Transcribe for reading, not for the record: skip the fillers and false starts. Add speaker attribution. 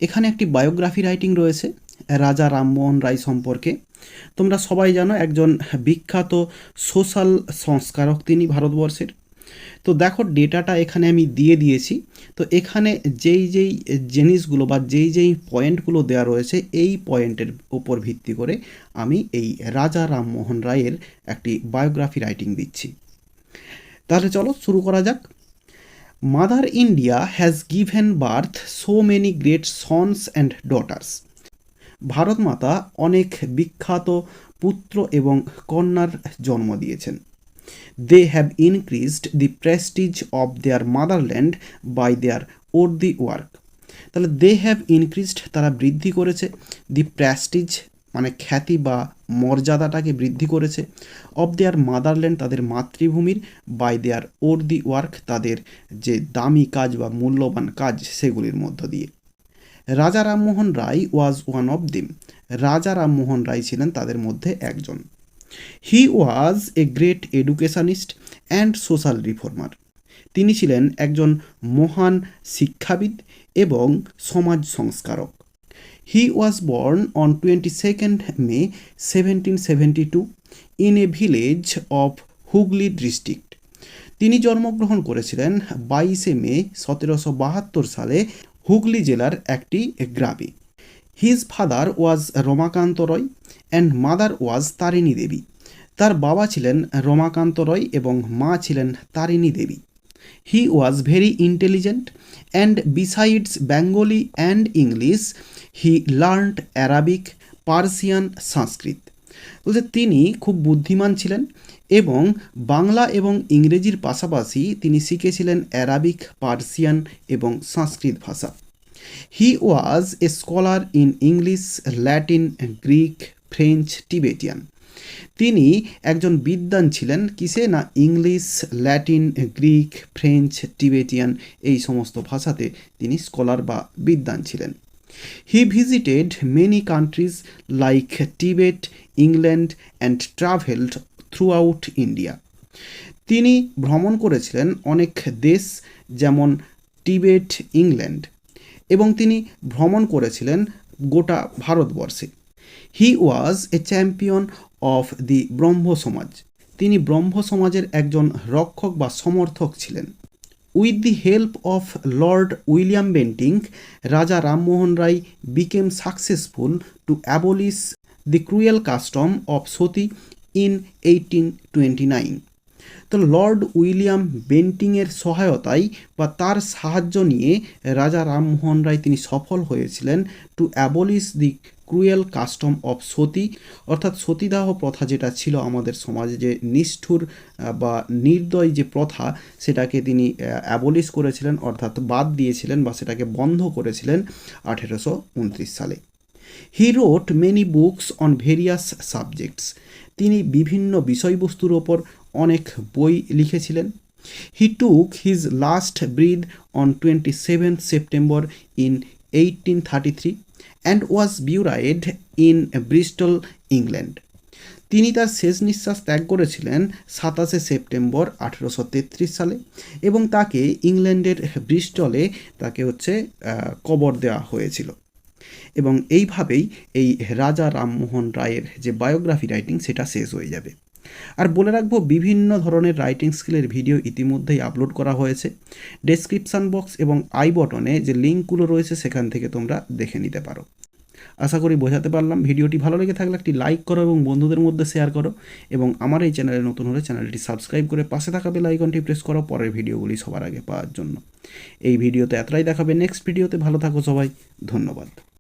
Speaker 1: এখানে একটি biography writing রয়েছে রাজা রামমোহন রায় সম্পর্কে। তোমরা সবাই জানো একজন বিখ্যাত সোশ্যাল সংস্কারক তিনি ভারতবর্ষের। তো দেখো ডেটাটা এখানে আমি দিয়ে দিয়েছি। তো এখানে যেই জিনিসগুলো বা যেই পয়েন্টগুলো দেওয়া রয়েছে এই পয়েন্টের উপর ভিত্তি করে আমি এই রাজা রামমোহন রায়ের একটি বায়োগ্রাফি রাইটিং দিচ্ছি। তাহলে চলো শুরু করা যাক। Mother India has given birth so many great sons and daughters. Bharat মাতা অনেক বিখ্যাত পুত্র এবং কন্যার জন্ম দিয়েছেন। They have increased the prestige of their motherland by their worthy work. তাহলে দে হ্যাভ ইনক্রিজড তারা বৃদ্ধি করেছে, দি প্রেস্টিজ মানে খ্যাতি বা মর্যাদাটাকে বৃদ্ধি করেছে, অফ দেয়ার মাদারল্যান্ড তাদের মাতৃভূমির, বাই দেয়ার ওর্দি ওয়ার্ক তাদের যে দামি কাজ বা মূল্যবান কাজ সেগুলির মধ্য দিয়ে। Raja Rammohan Roy was one of them. Raja Rammohan Roy ছিলেন তাদের মধ্যে একজন। He was a great educationist and social reformer. তিনি ছিলেন একজন মহান শিক্ষাবিদ এবং সমাজ সংস্কারক। He was born on 22 May 1772 in a village of Hooghly district. তিনি জন্মগ্রহণ করেছিলেন 22 মে 1772 সালে হুগলি জেলার একটি গ্রামে। His father was Ramakanta Roy and mother was Tarini Devi. তার বাবা ছিলেন রমাকান্ত রয় এবং মা ছিলেন Tarini Devi. He was very intelligent and besides Bengali and English he learned Arabic, Persian, Sanskrit. বলছে তিনি খুব বুদ্ধিমান ছিলেন এবং বাংলা এবং ইংরেজির পাশাপাশি তিনি শিখেছিলেন অ্যারাবিক, পার্সিয়ান এবং সংস্কৃত ভাষা। He was a scholar in English, Latin, Greek, French, Tibetan. তিনি একজন বিদ্বান ছিলেন কিসে না English, Latin, Greek, French, Tibetan এই সমস্ত ভাষাতে তিনি স্কলার বা বিদ্বান ছিলেন। He visited many countries like Tibet, England and travelled throughout India. তিনি ভ্রমণ করেছিলেন অনেক দেশ যেমন টিবেট, ইংল্যান্ড, এবং তিনি ভ্রমণ করেছিলেন গোটা ভারতবর্ষে। হি was A champion of the ব্রহ্ম সমাজ। তিনি ব্রহ্ম সমাজের একজন রক্ষক বা সমর্থক ছিলেন। With the help of lord William Bentinck, Raja Rammohan Roy became successful to abolish the cruel custom of sati in 1829। তো লর্ড উইলিয়াম বেন্টিংয়ের সহায়তায় বা তার সাহায্য নিয়ে রাজা রামমোহন রায় তিনি সফল হয়েছিলেন to abolish the cruel custom of sati, অর্থাৎ সতীদাহ প্রথা যেটা ছিল আমাদের সমাজে যে নিষ্ঠুর বা নির্দয় যে প্রথা সেটাকে তিনি অ্যাবলিশ করেছিলেন, অর্থাৎ বাদ দিয়েছিলেন বা সেটাকে বন্ধ করেছিলেন 1829 সালে। He wrote many books on various subjects. তিনি বিভিন্ন বিষয়বস্তুর ওপর অনেক বই লিখেছিলেন। He took his last breath on 27 September in 1833 and was buried in Bristol, England. তিনি তার শেষ নিঃশ্বাস ত্যাগ করেছিলেন 27 সেপ্টেম্বর 1833 সালে এবং তাকে ইংল্যান্ডের ব্রিস্টলে তাকে কবর দেওয়া হয়েছিল। এবং এইভাবেই এই রাজা রামমোহন রায়ের যে বায়োগ্রাফি রাইটিং সেটা শেষ হয়ে যাবে। আর বলে রাখবো বিভিন্ন ধরনের রাইটিং স্কিলের ভিডিও ইতিমধ্যেই আপলোড করা হয়েছে। ডেসক্রিপশান বক্স এবং আই বটনে যে লিঙ্কগুলো রয়েছে সেখান থেকে তোমরা দেখে নিতে পারো। আশা করি বোঝাতে পারলাম। ভিডিওটি ভালো লেগে থাকলে একটি লাইক করো এবং বন্ধুদের মধ্যে শেয়ার করো, এবং আমার এই চ্যানেলে নতুন হলে চ্যানেলটি সাবস্ক্রাইব করে পাশে থাকা বেল আইকনটি প্রেস করো পরের ভিডিওগুলি সবার আগে পাওয়ার জন্য। এই ভিডিওতে এতটাই দেখাবে, নেক্সট ভিডিওতে ভালো থাকো সবাই, ধন্যবাদ।